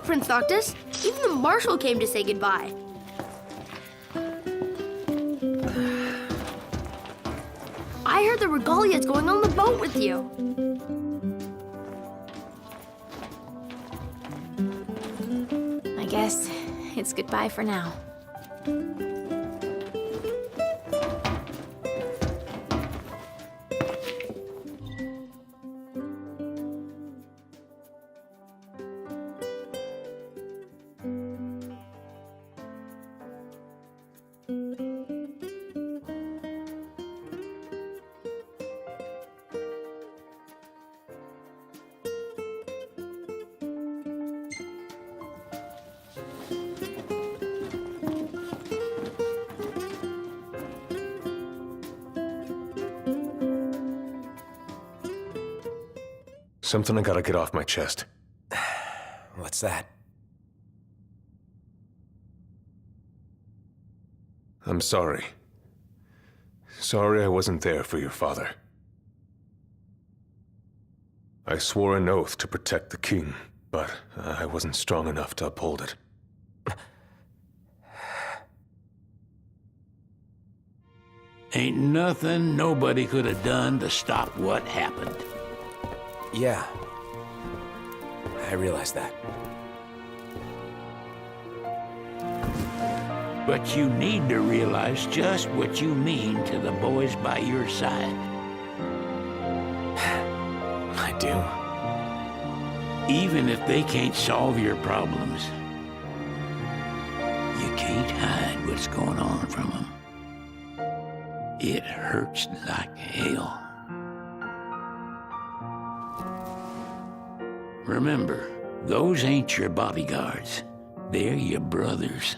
Prince Noctis. Even the Marshal came to say goodbye. I heard the Regalia's going on the boat with you. I guess it's goodbye for now. Something I gotta get off my chest. What's that? I'm sorry. Sorry I wasn't there for your father. I swore an oath to protect the king, but I wasn't strong enough to uphold it. Ain't nothing nobody could have done to stop what happened. Yeah. I realize that. But you need to realize just what you mean to the boys by your side. I do. Even if they can't solve your problems, you can't hide what's going on from them. It hurts like hell. Remember, those ain't your bodyguards. They're your brothers.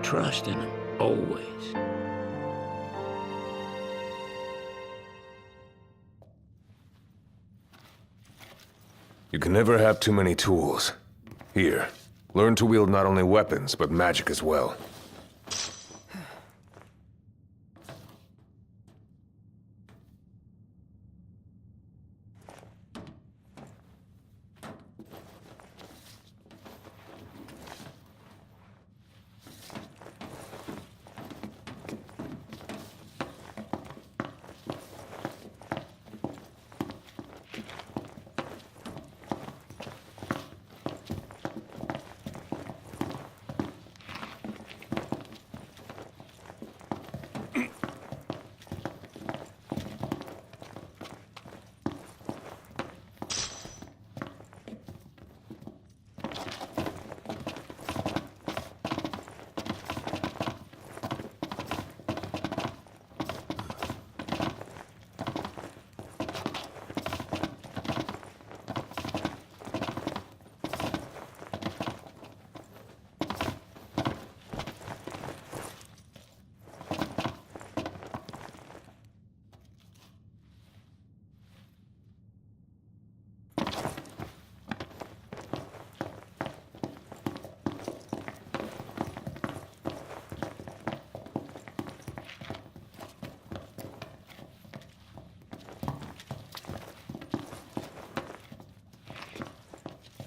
Trust in them, always. You can never have too many tools. Here, learn to wield not only weapons, but magic as well.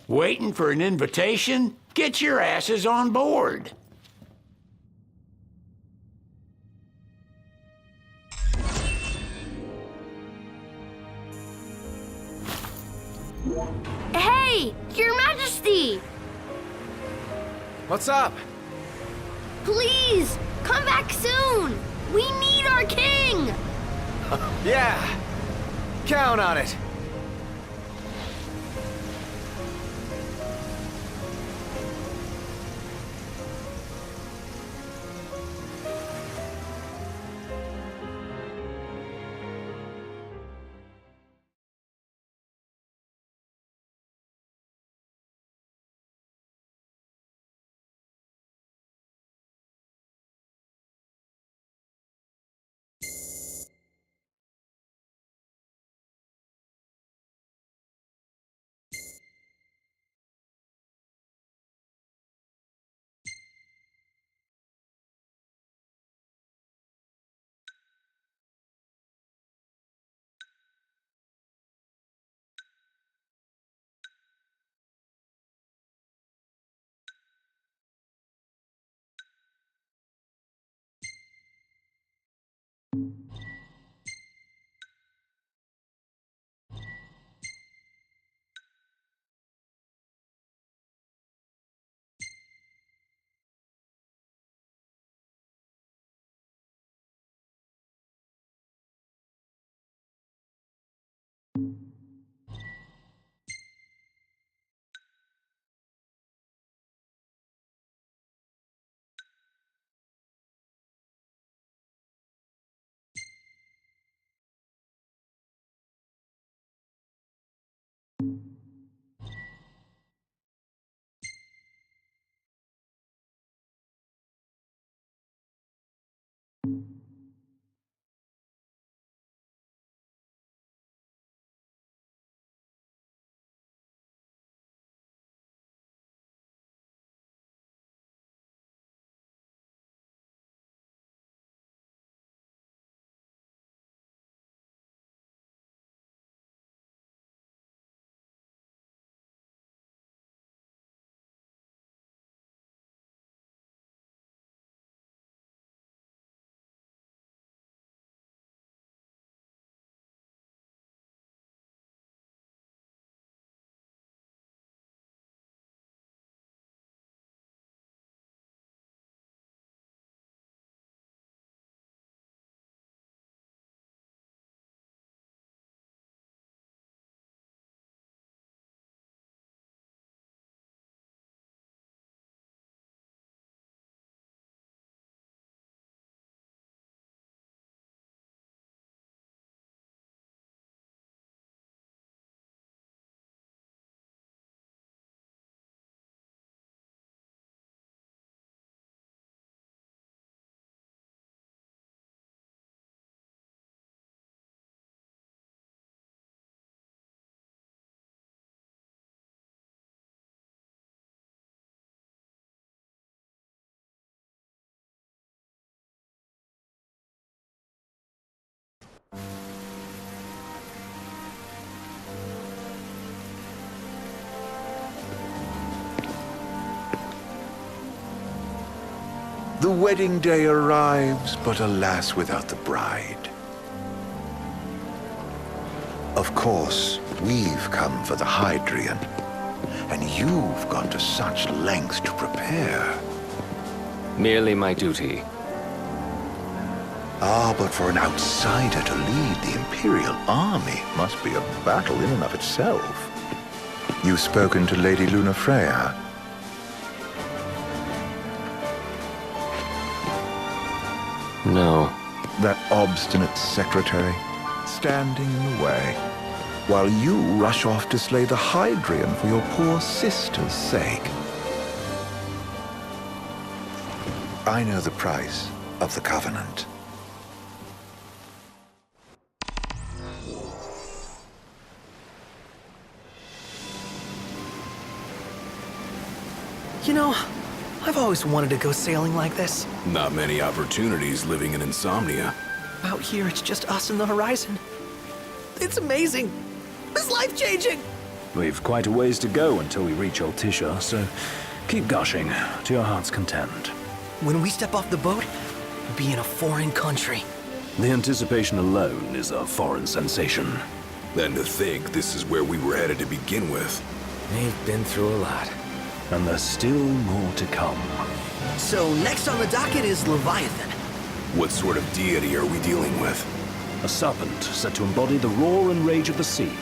Waiting for an invitation? Get your asses on board. Hey, Your Majesty! What's up? Please, come back soon! We need our king! Yeah. Count on it. The wedding day arrives, but alas, without the bride. Of course, we've come for the Hydrian, and you've gone to such lengths to prepare. Merely my duty. Ah, but for an outsider to lead the Imperial army must be a battle in and of itself. You've spoken to Lady Lunafreya? No. That obstinate secretary, standing in the way, while you rush off to slay the Hydrian for your poor sister's sake. I know the price of the Covenant. You know, I've always wanted to go sailing like this. Not many opportunities living in Insomnia. Out here, it's just us and the horizon. It's amazing. It's life-changing. We've quite a ways to go until we reach Altissia, so keep gushing to your heart's content. When we step off the boat, we'll be in a foreign country. The anticipation alone is a foreign sensation. Then to think this is where we were headed to begin with. We've been through a lot. And there's still more to come. So next on the docket is Leviathan. What sort of deity are we dealing with? A serpent said to embody the roar and rage of the sea.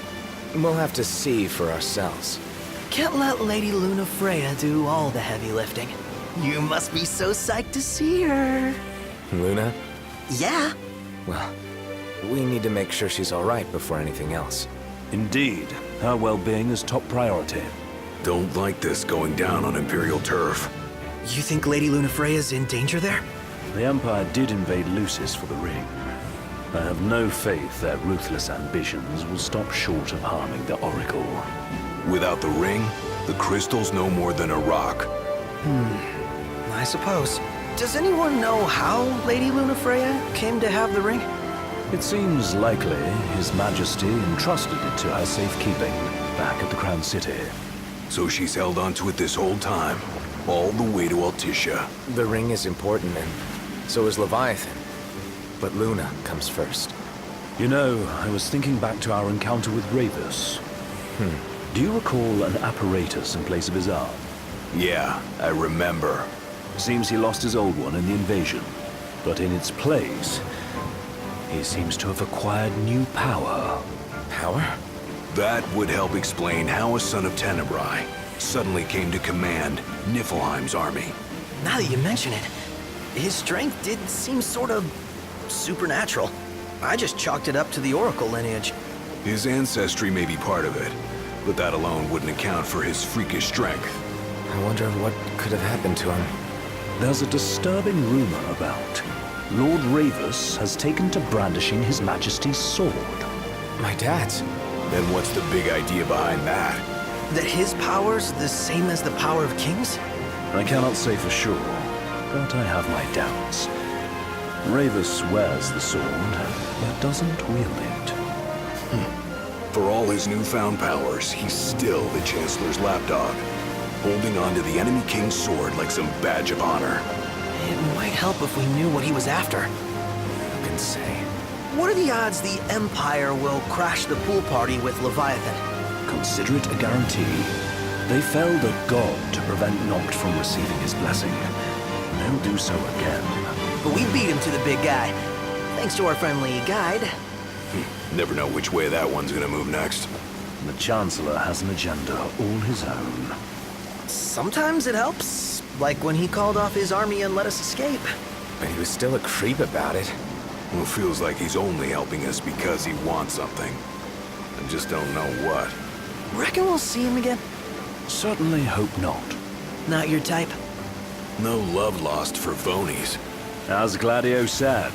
We'll have to see for ourselves. Can't let Lady Lunafreya do all the heavy lifting. You must be so psyched to see her. Luna? Yeah. Well, we need to make sure she's all right before anything else. Indeed, her well-being is top priority. Don't like this going down on Imperial turf. You think Lady Lunafreya's in danger there? The Empire did invade Lucis for the ring. I have no faith their ruthless ambitions will stop short of harming the Oracle. Without the ring, the crystal's no more than a rock. I suppose. Does anyone know how Lady Lunafreya came to have the ring? It seems likely His Majesty entrusted it to her safekeeping back at the Crown City. So she's held onto it this whole time, all the way to Altissia. The ring is important, and so is Leviathan. But Luna comes first. You know, I was thinking back to our encounter with Ravus. Do you recall an apparatus in place of his arm? Yeah, I remember. Seems he lost his old one in the invasion. But in its place, he seems to have acquired new power. Power? That would help explain how a son of Tenebrae suddenly came to command Niflheim's army. Now that you mention it, his strength did seem sort of supernatural. I just chalked it up to the Oracle lineage. His ancestry may be part of it, but that alone wouldn't account for his freakish strength. I wonder what could have happened to him. There's a disturbing rumor about Lord Ravus has taken to brandishing His Majesty's sword. My dad's. Then what's the big idea behind that? That his power's the same as the power of kings? I cannot say for sure, but I have my doubts. Ravus wears the sword, but doesn't wield it. For all his newfound powers, he's still the Chancellor's lapdog, holding on to the enemy king's sword like some badge of honor. It might help if we knew what he was after. Who can say? What are the odds the Empire will crash the pool party with Leviathan? Consider it a guarantee. They felled a god to prevent Noct from receiving his blessing. And they'll do so again. But we beat him to the big guy, thanks to our friendly guide. Never know which way that one's gonna move next. The Chancellor has an agenda all his own. Sometimes it helps, like when he called off his army and let us escape. But he was still a creep about it. Well, feels like he's only helping us because he wants something. I just don't know what. Reckon we'll see him again? Certainly hope not. Not your type? No love lost for phonies. As Gladio said,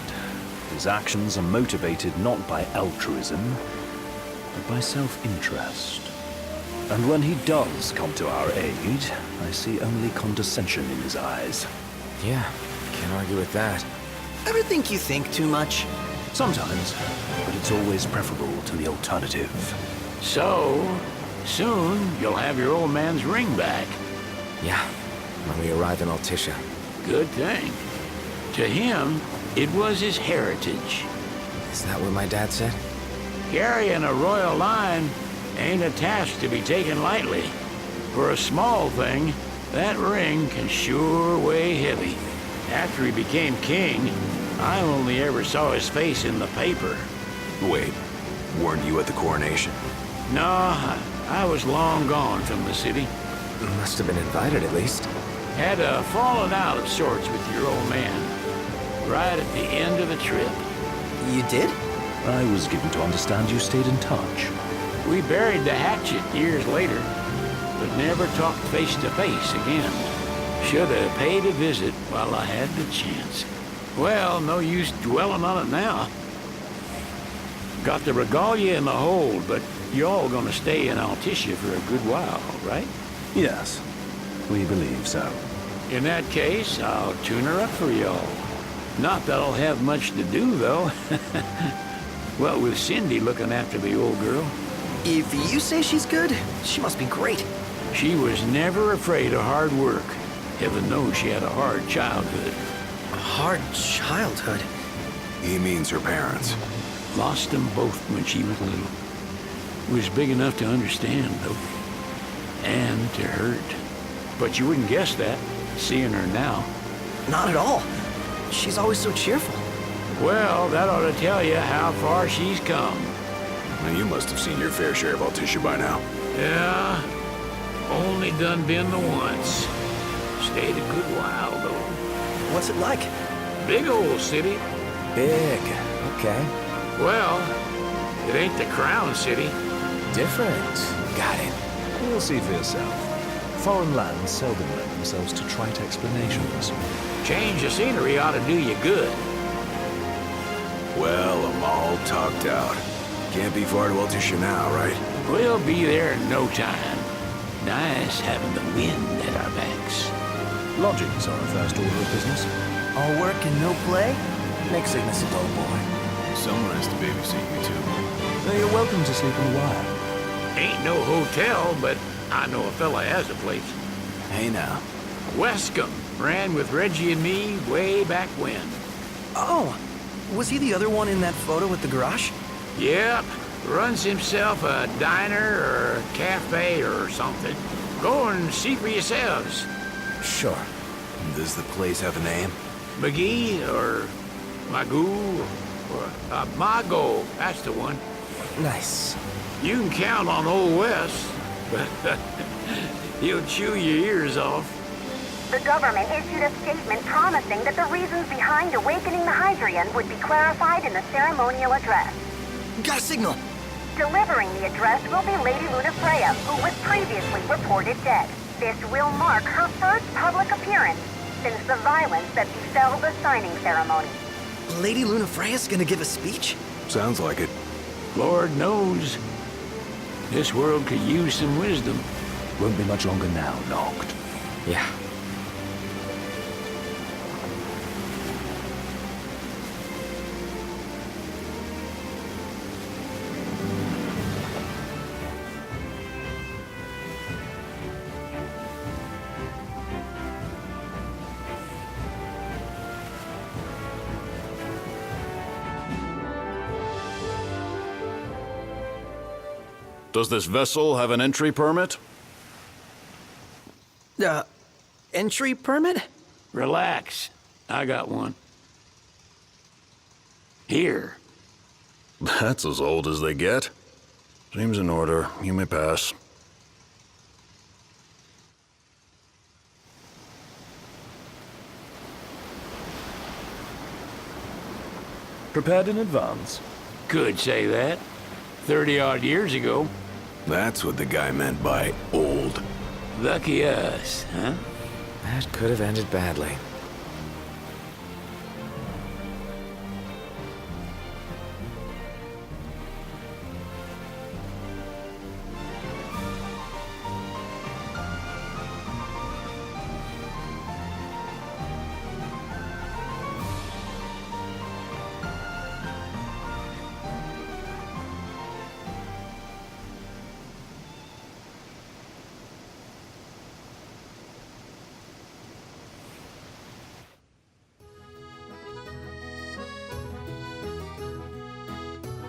his actions are motivated not by altruism, but by self-interest. And when he does come to our aid, I see only condescension in his eyes. Yeah, can't argue with that. Ever think you think too much? Sometimes, but it's always preferable to the alternative. So, soon you'll have your old man's ring back. Yeah, when we arrive in Altissia. Good thing. To him, it was his heritage. Is that what my dad said? Carrying a royal line ain't a task to be taken lightly. For a small thing, that ring can sure weigh heavy. After he became king, I only ever saw his face in the paper. Wait, weren't you at the coronation? No, I was long gone from the city. Must have been invited at least. Had a falling out of sorts with your old man. Right at the end of the trip. You did? I was given to understand you stayed in touch. We buried the hatchet years later, but never talked face to face again. Should have paid a visit while I had the chance. Well, no use dwelling on it now. Got the regalia in the hold, but y'all gonna stay in Altissia for a good while, right? Yes, we believe so. In that case, I'll tune her up for y'all. Not that I'll have much to do, though. Well, with Cindy looking after the old girl. If you say she's good, she must be great. She was never afraid of hard work. Heaven knows she had a hard childhood. A hard childhood. He means her parents. Lost them both when she was little. Was big enough to understand, though. And to hurt. But you wouldn't guess that, seeing her now. Not at all. She's always so cheerful. Well, that ought to tell you how far she's come. Now, you must have seen your fair share of Altissia by now. Yeah, only done been the once. Stayed a good while, though. What's it like? Big old city. Big. Okay. Well, it ain't the crown city. Different. Got it. You'll see for yourself. Foreign lands seldom lend themselves to trite explanations. Change of scenery ought to do you good. Well, I'm all talked out. Can't be far to Altissia now, right? We'll be there in no time. Nice having the wind at our backs. Lodgings are a first order of business. All work and no play? Makes Cygnus a dull boy. Someone has to babysit you, too. Though you're welcome to sleep in the wire. Ain't no hotel, but I know a fella has a place. Hey, now. Westcomb ran with Reggie and me way back when. Oh, was he the other one in that photo at the garage? Yep, runs himself a diner or a cafe or something. Go and see for yourselves. Sure. Does the place have a name? McGee or Magoo or Mago, that's the one. Nice. You can count on Old West, but he'll chew your ears off. The government issued a statement promising that the reasons behind awakening the Hydrian would be clarified in the ceremonial address. Got a signal. Delivering the address will be Lady Luna Freya, who was previously reported dead. This will mark her first public appearance since the violence that befell the signing ceremony. Lady Luna Freya's gonna give a speech? Sounds like it. Lord knows, this world could use some wisdom. Won't be much longer now, Noct. Yeah. Does this vessel have an entry permit? Entry permit? Relax, I got one. Here. That's as old as they get. Seems in order. You may pass. Prepared in advance? Could say that. 30-odd years ago. That's what the guy meant by old. Lucky us, huh? That could have ended badly.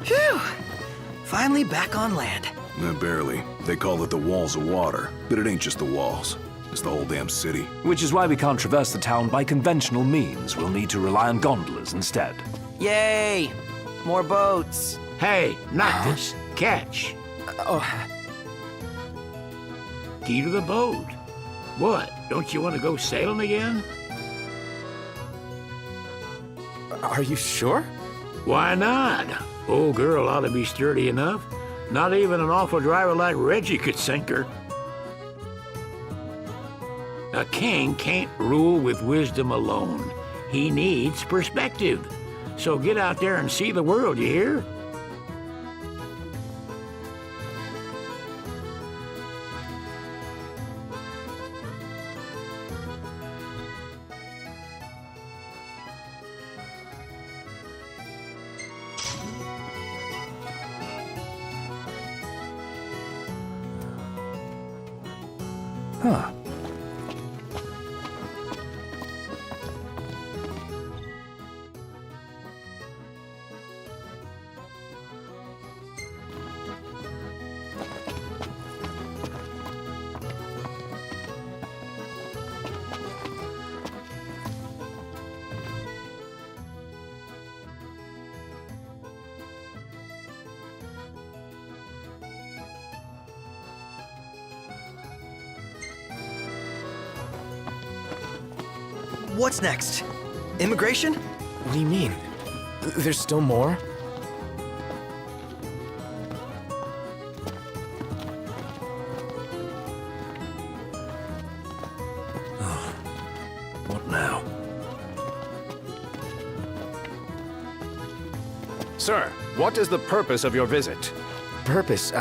Phew! Finally back on land. Barely. They call it the Walls of Water, but it ain't just the walls. It's the whole damn city. Which is why we can't traverse the town by conventional means. We'll need to rely on gondolas instead. Yay! More boats. Hey, not this. Catch. Key to the boat. What? Don't you want to go sailing again? Are you sure? Why not? Old girl ought to be sturdy enough. Not even an awful driver like Reggie could sink her. A king can't rule with wisdom alone. He needs perspective. So get out there and see the world, you hear? Huh. What's next? Immigration? What do you mean? There's still more? What now? Sir, what is the purpose of your visit? Purpose,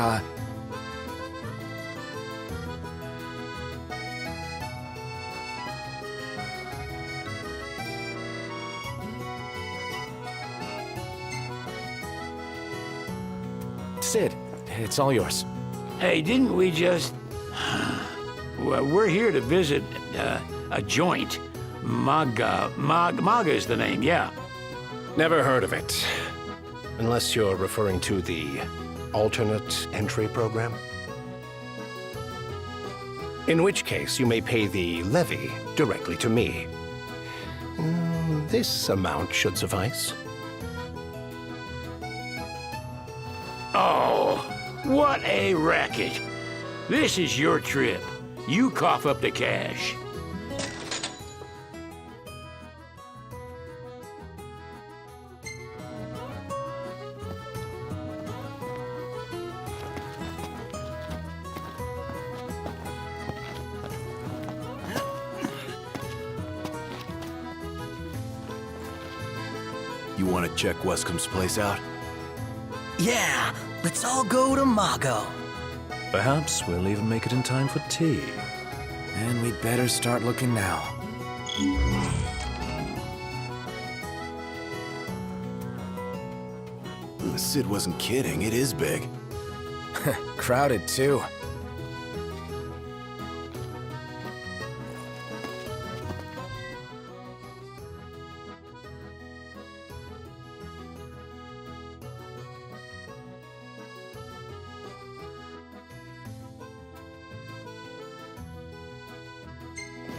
Sid, it's all yours. Hey, didn't we just... Well, we're here to visit a joint. Maga is the name, yeah. Never heard of it. Unless you're referring to the alternate entry program. In which case, you may pay the levy directly to me. This amount should suffice. Oh, what a racket. This is your trip. You cough up the cash. You want to check Wescom's place out? Yeah, let's all go to Mago. Perhaps we'll even make it in time for tea. And we'd better start looking now. Sid wasn't kidding, it is big. Crowded, too.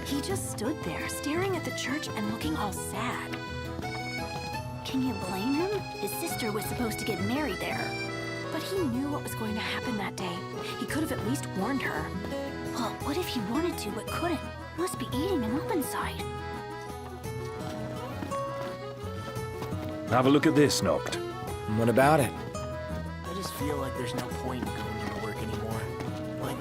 He just stood there, staring at the church and looking all sad. Can you blame him? His sister was supposed to get married there. But he knew what was going to happen that day. He could have at least warned her. Well, what if he wanted to but couldn't? Must be eating him up inside. Have a look at this, Noct. What about it? I just feel like there's no point in going into work anymore. Like,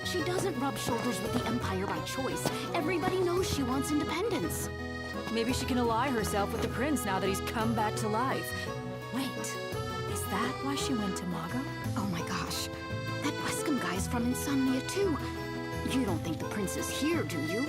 She doesn't rub shoulders with the Empire by choice. Everybody knows she wants independence. Maybe she can ally herself with the prince now that he's come back to life. Wait, is that why she went to Mago? Oh my gosh. That Wescom guy's from Insomnia too. You don't think the prince is here, do you?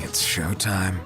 It's showtime.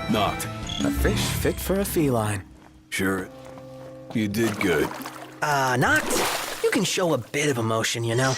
Knocked. A fish fit for a feline. Sure. You did good. Knocked? You can show a bit of emotion, you know?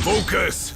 Focus!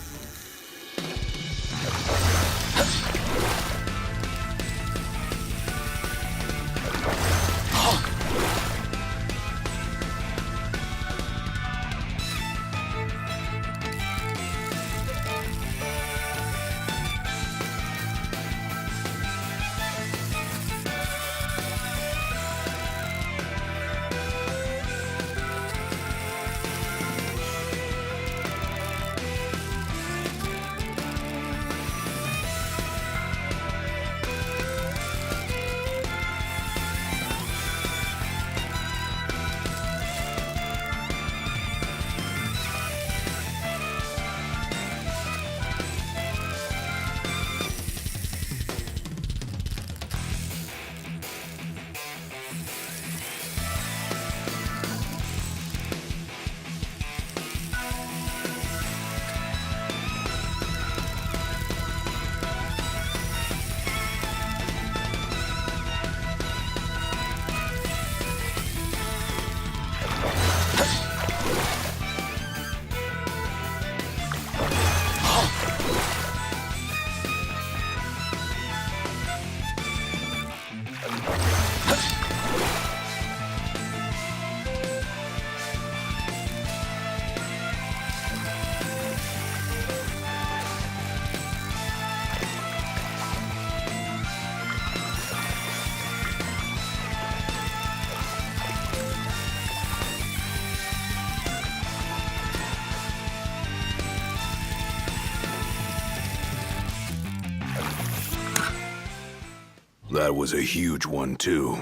That was a huge one, too.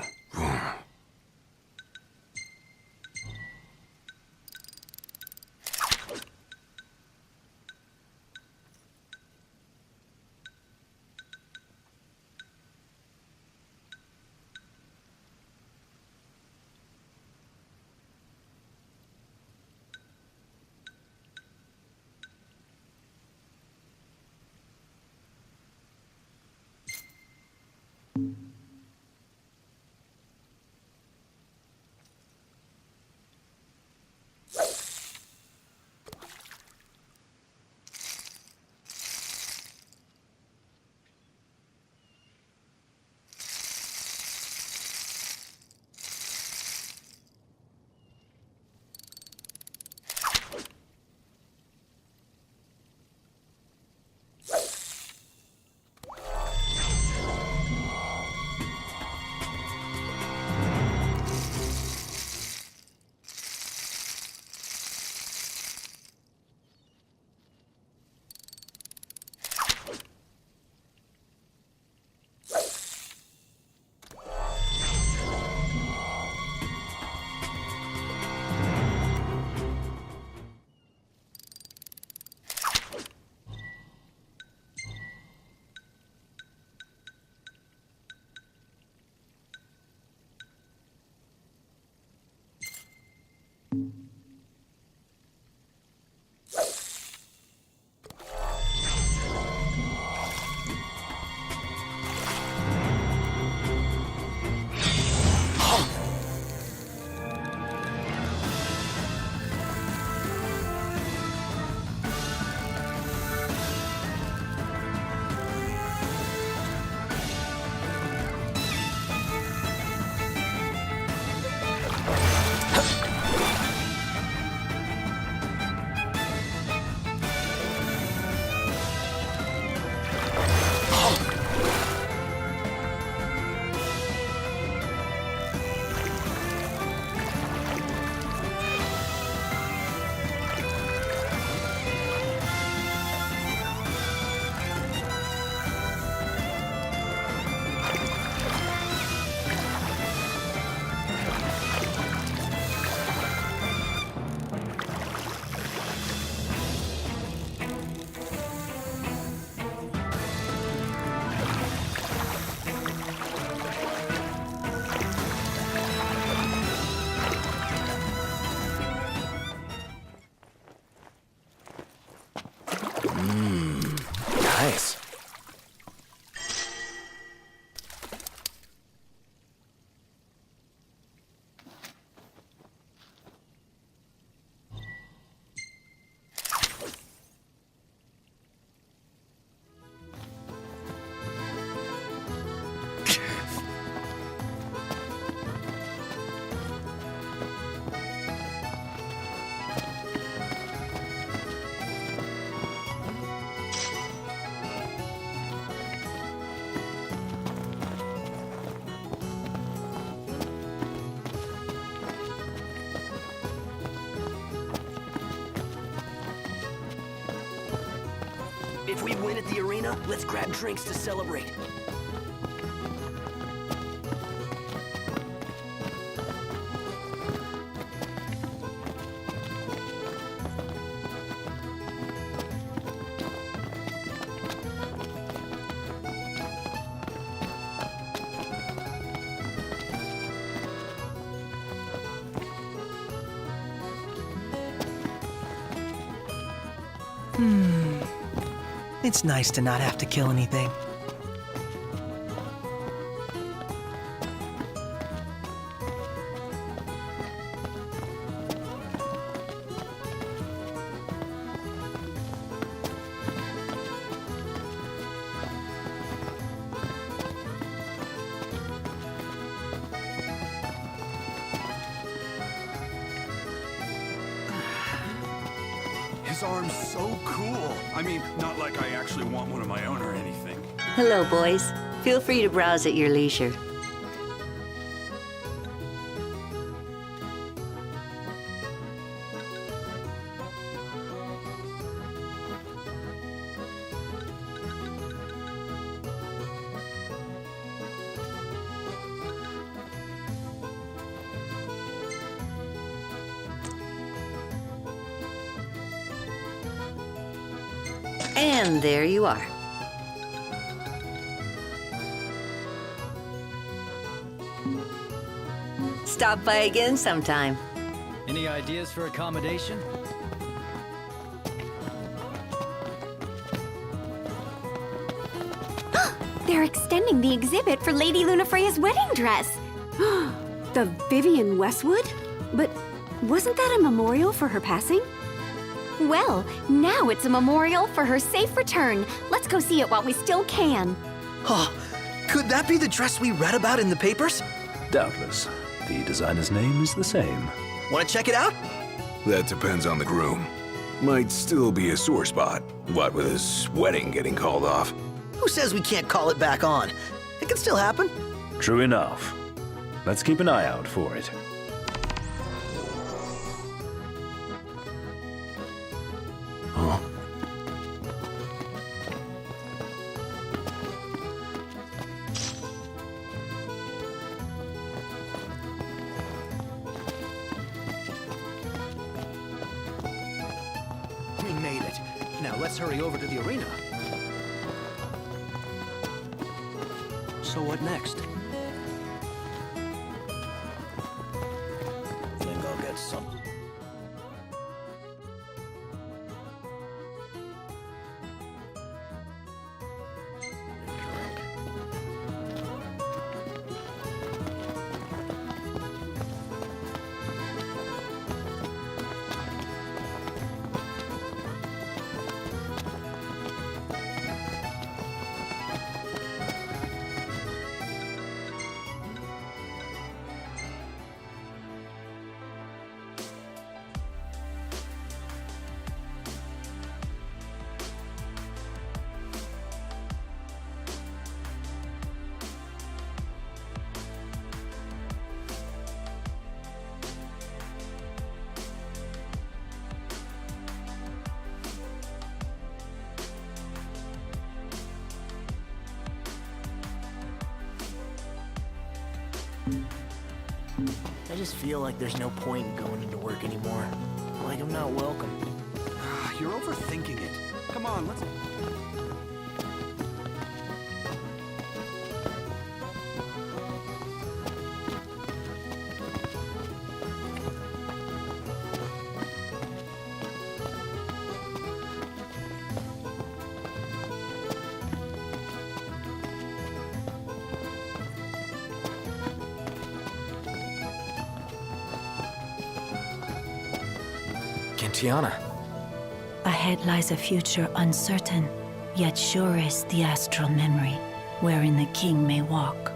Nice. If we win at the arena, let's grab drinks to celebrate. It's nice to not have to kill anything. His arm's so cool. I mean, not like I actually want one of my own or anything. Hello, boys. Feel free to browse at your leisure. And there you are. Stop by again sometime. Any ideas for accommodation? They're extending the exhibit for Lady Lunafreya's wedding dress. The Vivian Westwood? But wasn't that a memorial for her passing? Well, now it's a memorial for her safe return. Let's go see it while we still can. Oh, could that be the dress we read about in the papers? Doubtless. The designer's name is the same. Want to check it out? That depends on the groom. Might still be a sore spot. What with his wedding getting called off. Who says we can't call it back on? It can still happen. True enough. Let's keep an eye out for it. Huh? We made it. Now let's hurry over to the arena. So what next? Think I'll get some. I just feel like there's no point in going into work anymore. Like I'm not welcome. You're overthinking it. Come on, let's... Tiana. Ahead lies a future uncertain, yet sure is the astral memory, wherein the king may walk.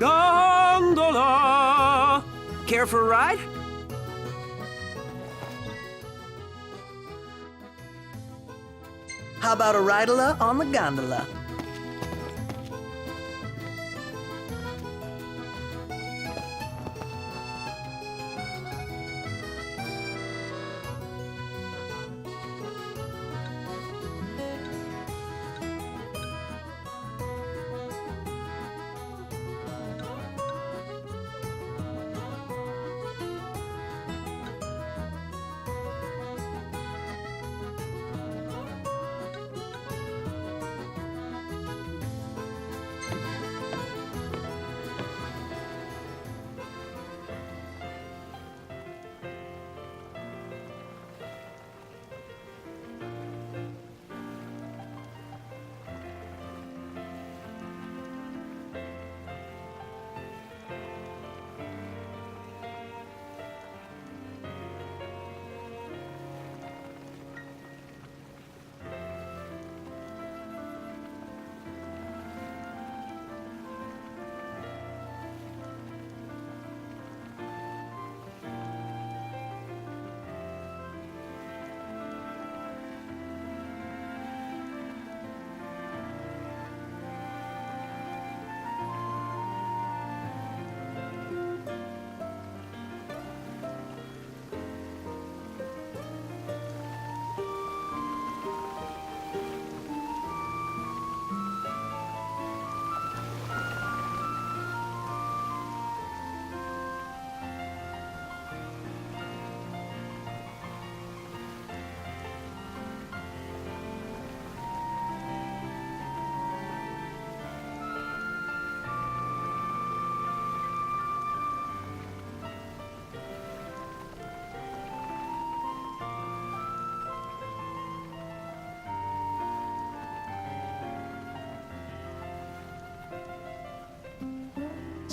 Gondola! Care for a ride? How about a ride-a-la on the gondola?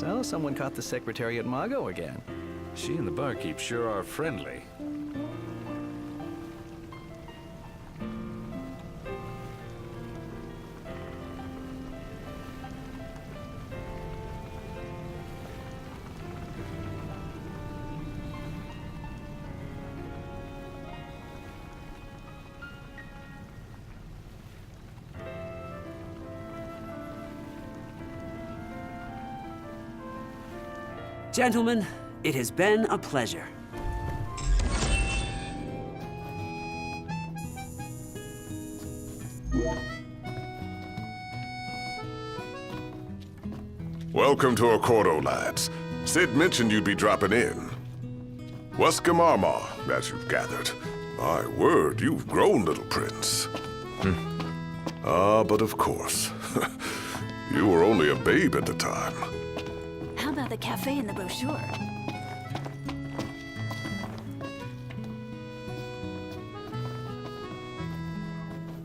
So, someone caught the Secretariat Mago again. She and the barkeep sure are friendly. Gentlemen, it has been a pleasure. Welcome to Accordo, lads. Sid mentioned you'd be dropping in. Weskamarma, as you've gathered. My word, you've grown, little prince. But of course. You were only a babe at the time. How about the cafe in the brochure?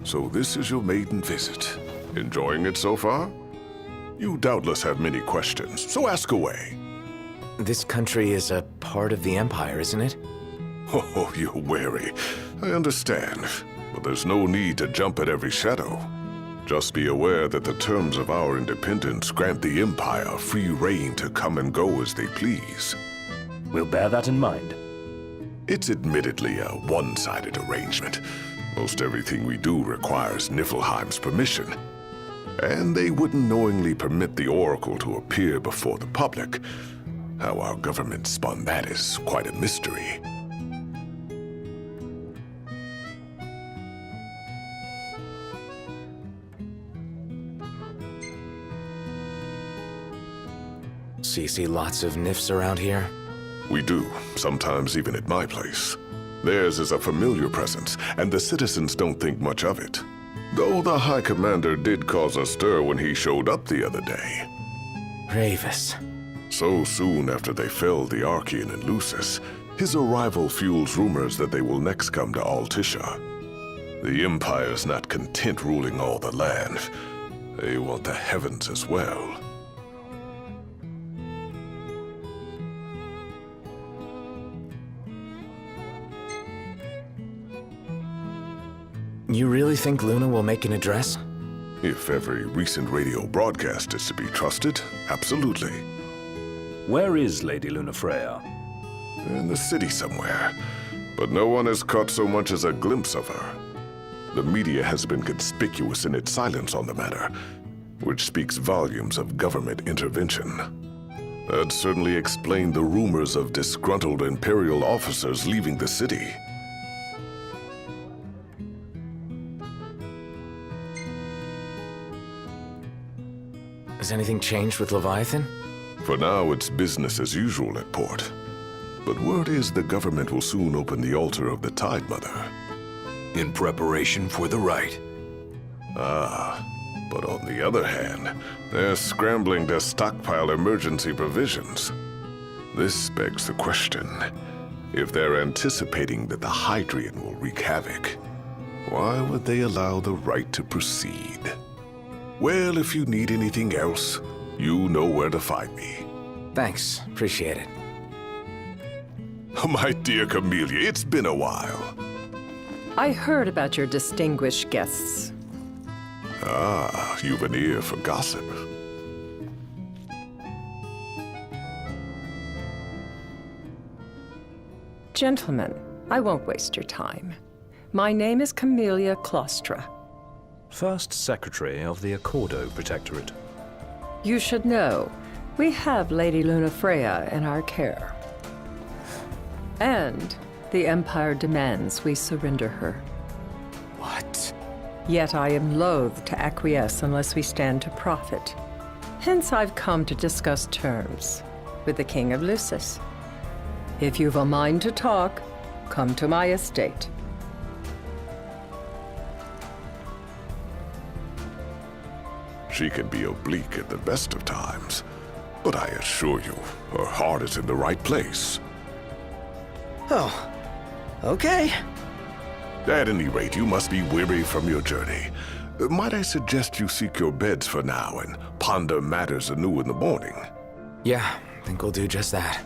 So this is your maiden visit. Enjoying it so far? You doubtless have many questions, so ask away. This country is a part of the Empire, isn't it? Oh, you're wary. I understand. But there's no need to jump at every shadow. Just be aware that the terms of our independence grant the Empire free reign to come and go as they please. We'll bear that in mind. It's admittedly a one-sided arrangement. Most everything we do requires Niflheim's permission. And they wouldn't knowingly permit the Oracle to appear before the public. How our government spun that is quite a mystery. So you see lots of Nifs around here? We do, sometimes even at my place. Theirs is a familiar presence, and the citizens don't think much of it. Though the High Commander did cause a stir when he showed up the other day. Ravis. So soon after they felled the Archean and Lucis, his arrival fuels rumors that they will next come to Altissia. The Empire's not content ruling all the land. They want the heavens as well. You really think Luna will make an address? If every recent radio broadcast is to be trusted, absolutely. Where is Lady Lunafreya? In the city somewhere, but no one has caught so much as a glimpse of her. The media has been conspicuous in its silence on the matter, which speaks volumes of government intervention. That certainly explained the rumors of disgruntled Imperial officers leaving the city. Has anything changed with Leviathan? For now, it's business as usual at port. But word is the government will soon open the altar of the Tide Mother. In preparation for the rite. But on the other hand, they're scrambling to stockpile emergency provisions. This begs the question, if they're anticipating that the Hydrian will wreak havoc, why would they allow the rite to proceed? Well, if you need anything else, you know where to find me. Thanks, appreciate it. My dear Camellia, it's been a while. I heard about your distinguished guests. You've an ear for gossip. Gentlemen, I won't waste your time. My name is Camellia Claustra. First Secretary of the Accordo Protectorate. You should know, we have Lady Lunafreya in our care. And the Empire demands we surrender her. What? Yet I am loath to acquiesce unless we stand to profit. Hence I've come to discuss terms with the King of Lucis. If you've a mind to talk, come to my estate. She can be oblique at the best of times, but I assure you, her heart is in the right place. Oh, okay. At any rate, you must be weary from your journey. Might I suggest you seek your beds for now and ponder matters anew in the morning? Yeah, I think we'll do just that.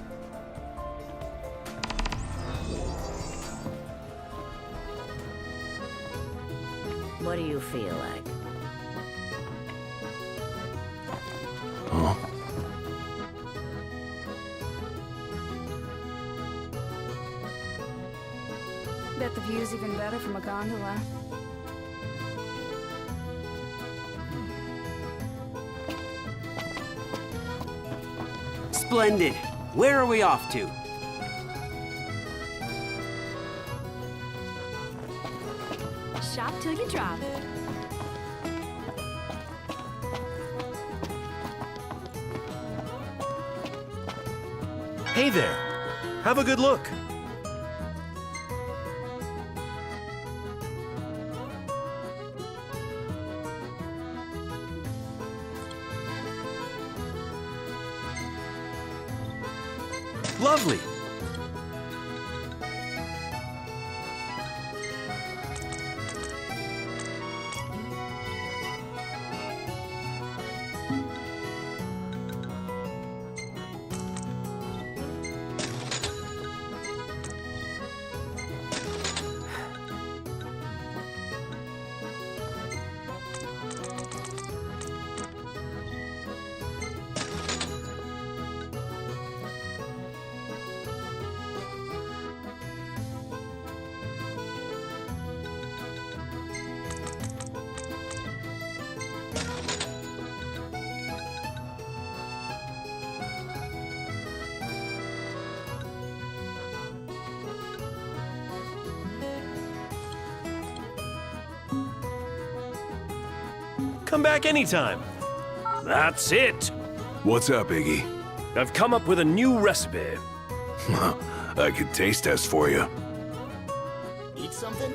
What do you feel like? Huh? Bet the view's even better from a gondola. Splendid. Where are we off to? Shop till you drop. Hey there. Have a good look. Lovely. Come back anytime. That's it. What's up, Iggy? I've come up with a new recipe. I could taste test for you. Eat something?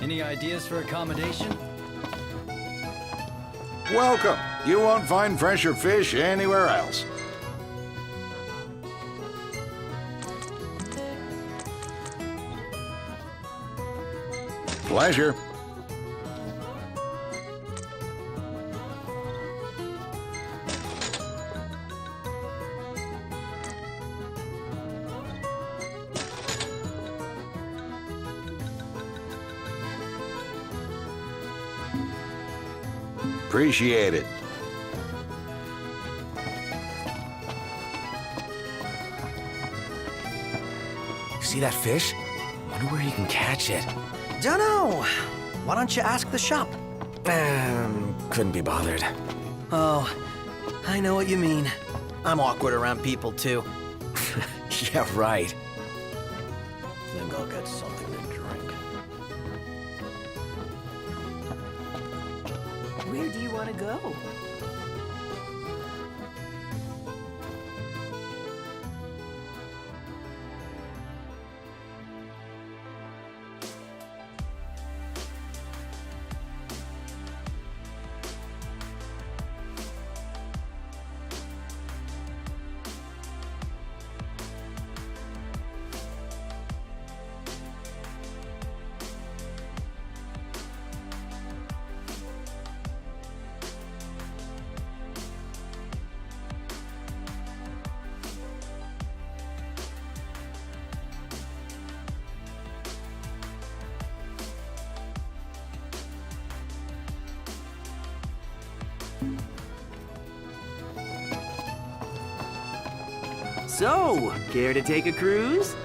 Any ideas for accommodation? Welcome. You won't find fresher fish anywhere else. Pleasure. Appreciate it. See that fish? Wonder where you can catch it. Dunno. Why don't you ask the shop? Couldn't be bothered. Oh, I know what you mean. I'm awkward around people, too. Yeah, right. Think I'll get something to drink. Where do you want to go? So, care to take a cruise?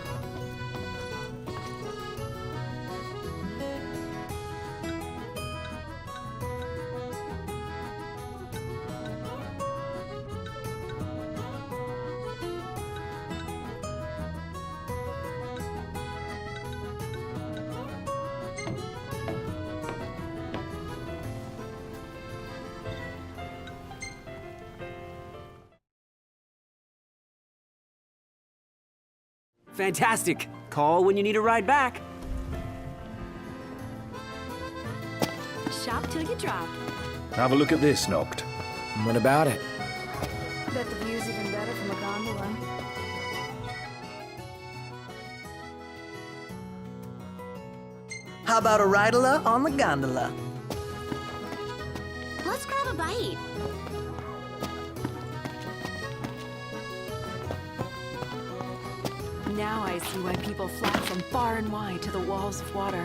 Fantastic. Call when you need a ride back. Shop till you drop. Have a look at this, Noct. What about it? Bet the view's even better from a gondola. How about a ride-a-la on the gondola? Let's grab a bite. Now I see why people flock from far and wide to the walls of water.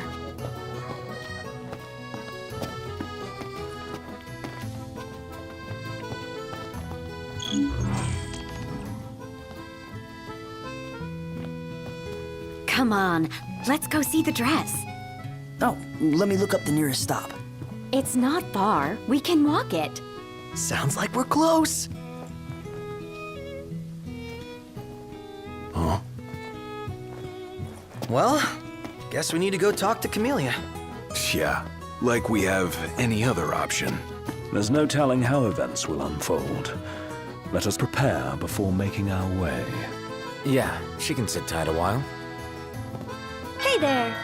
Come on, let's go see the dress. Oh, let me look up the nearest stop. It's not far. We can walk it. Sounds like we're close. Huh? Well, guess we need to go talk to Camellia. Yeah, like we have any other option. There's no telling how events will unfold. Let us prepare before making our way. Yeah, she can sit tight a while. Hey there.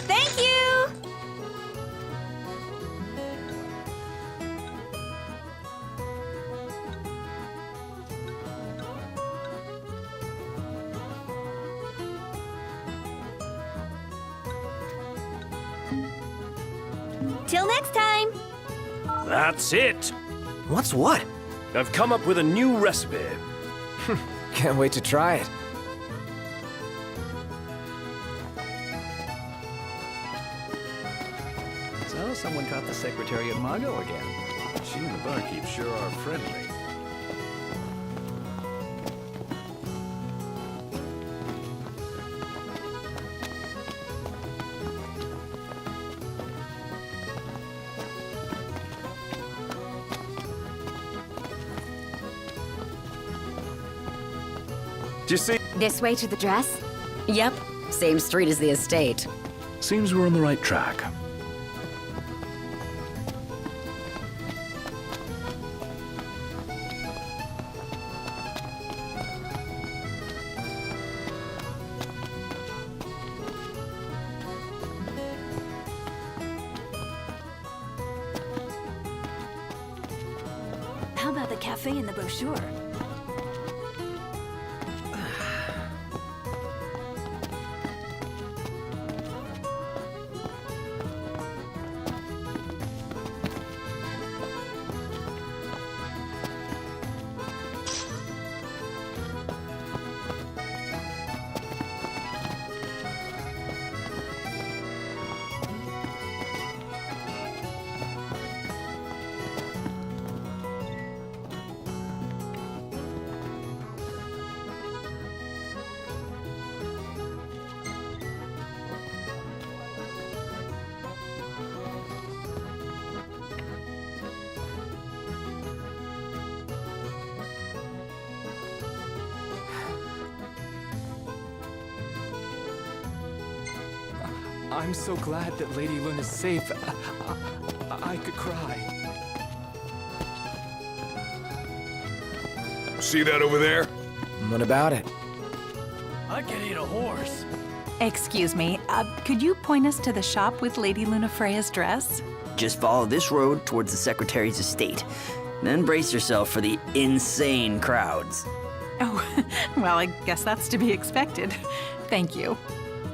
Thank you! Till next time! That's it! What's what? I've come up with a new recipe. Can't wait to try it. So, someone caught the secretary at Mago again. She and the barkeep sure are friendly. Do you see? This way to the dress? Yep, same street as the estate. Seems we're on the right track. How about the cafe in the brochure? I'm so glad that Lady Luna's safe. I could cry. See that over there? What about it? I can eat a horse. Excuse me, could you point us to the shop with Lady Luna Freya's dress? Just follow this road towards the secretary's estate. Then brace yourself for the insane crowds. Oh, well, I guess that's to be expected. Thank you.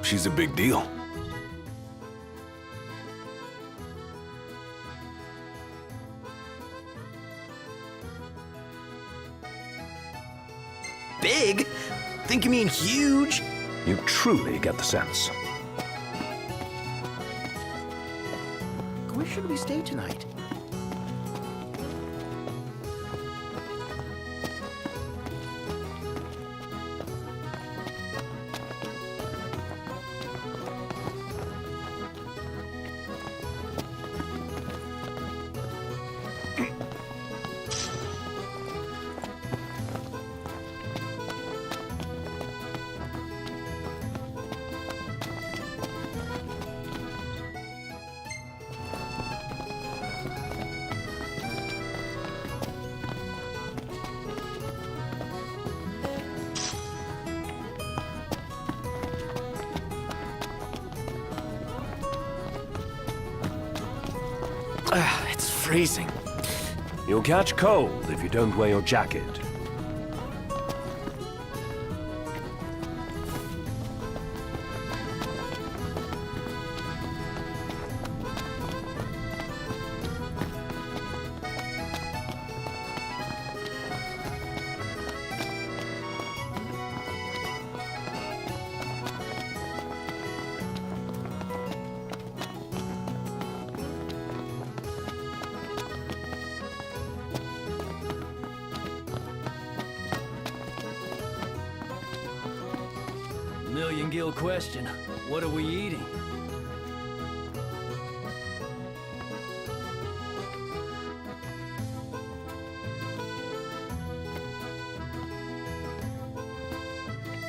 She's a big deal. Big? Think you mean huge? You truly get the sense. Where should we stay tonight? It's freezing. You'll catch cold if you don't wear your jacket. Million-gill question. What are we eating?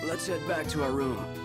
Let's head back to our room.